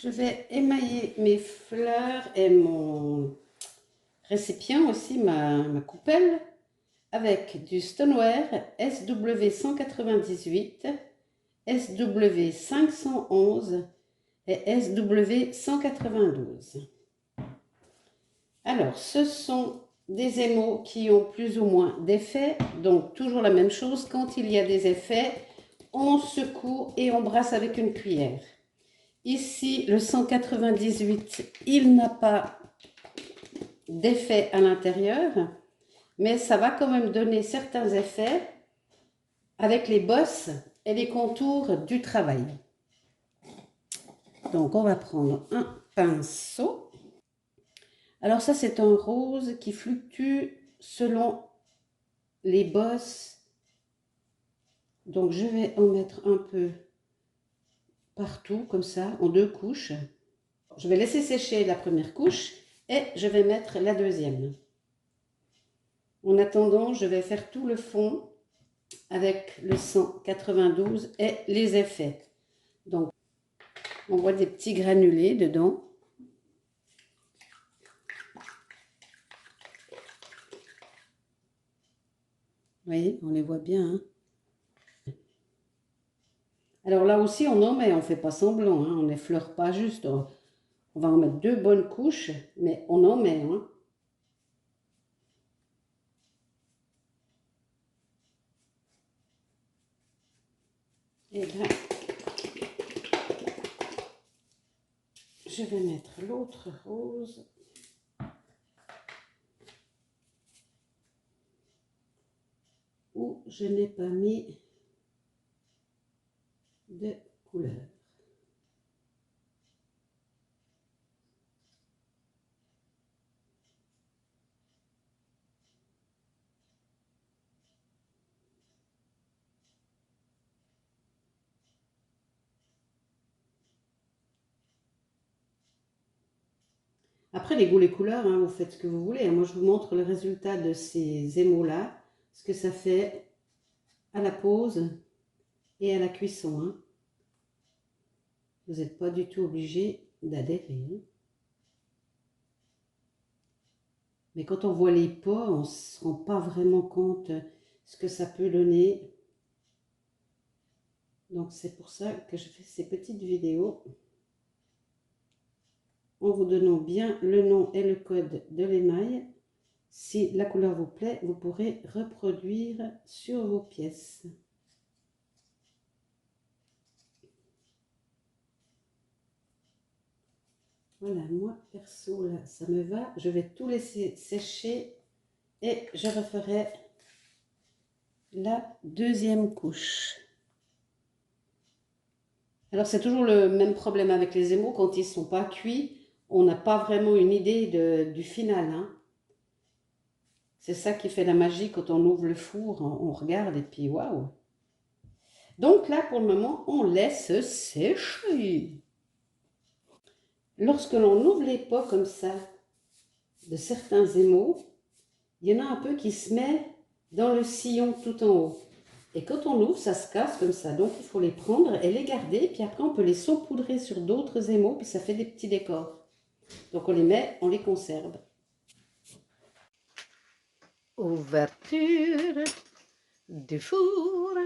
Je vais émailler mes fleurs et mon récipient aussi, ma coupelle, avec du Stoneware SW198, SW511 et SW192. Alors, ce sont des émaux qui ont plus ou moins d'effets, donc toujours la même chose, quand il y a des effets, on secoue et on brasse avec une cuillère. Ici, le 198, il n'a pas d'effet à l'intérieur, mais ça va quand même donner certains effets avec les bosses et les contours du travail. Donc, on va prendre un pinceau. Alors ça, c'est un rose qui fluctue selon les bosses. Donc, je vais en mettre un peu partout, comme ça, en deux couches. Je vais laisser sécher la première couche et je vais mettre la deuxième. En attendant, je vais faire tout le fond avec le 192 et les effets. Donc, on voit des petits granulés dedans. Vous voyez, on les voit bien. Hein. Alors là aussi, on en met, on ne fait pas semblant, hein, on n'effleure pas juste. On va en mettre deux bonnes couches, mais on en met. Hein. Et là, je vais mettre l'autre rose. Où je n'ai pas mis de couleur. Après, les goûts, les couleurs, hein, vous faites ce que vous voulez. Moi, je vous montre le résultat de ces émaux-là, ce que ça fait à la pose et à la cuisson. Hein. Vous n'êtes pas du tout obligé d'adhérer. Hein. Mais quand on voit les pas, on ne se rend pas vraiment compte ce que ça peut donner. Donc, c'est pour ça que je fais ces petites vidéos en vous donnant bien le nom et le code de l'émail. Si la couleur vous plaît, vous pourrez reproduire sur vos pièces. Voilà, moi perso, là, ça me va. Je vais tout laisser sécher et je referai la deuxième couche. Alors, c'est toujours le même problème avec les émaux. Quand ils ne sont pas cuits, on n'a pas vraiment une idée du final. Hein. C'est ça qui fait la magie quand on ouvre le four, on regarde et puis waouh! Donc là, pour le moment, on laisse sécher. Lorsque l'on ouvre les pots comme ça, de certains émaux, il y en a un peu qui se met dans le sillon tout en haut. Et quand on ouvre, ça se casse comme ça. Donc, il faut les prendre et les garder. Puis après, on peut les saupoudrer sur d'autres émaux. Puis ça fait des petits décors. Donc, on les met, on les conserve. Ouverture du four.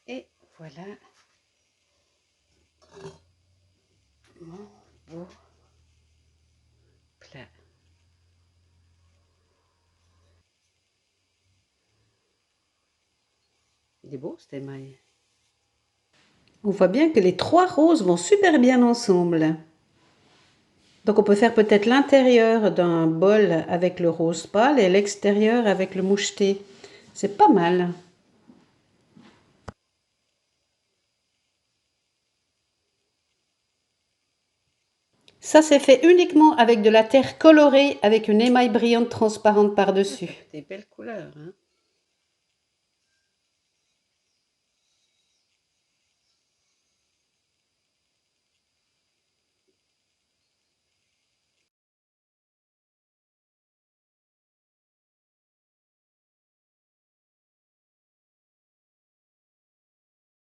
Et voilà mon beau plat. Il est beau cet émail. On voit bien que les trois roses vont super bien ensemble. Donc on peut faire peut-être l'intérieur d'un bol avec le rose pâle et l'extérieur avec le moucheté. C'est pas mal. Ça c'est fait uniquement avec de la terre colorée avec une émail brillante transparente par-dessus. Des belles couleurs, hein.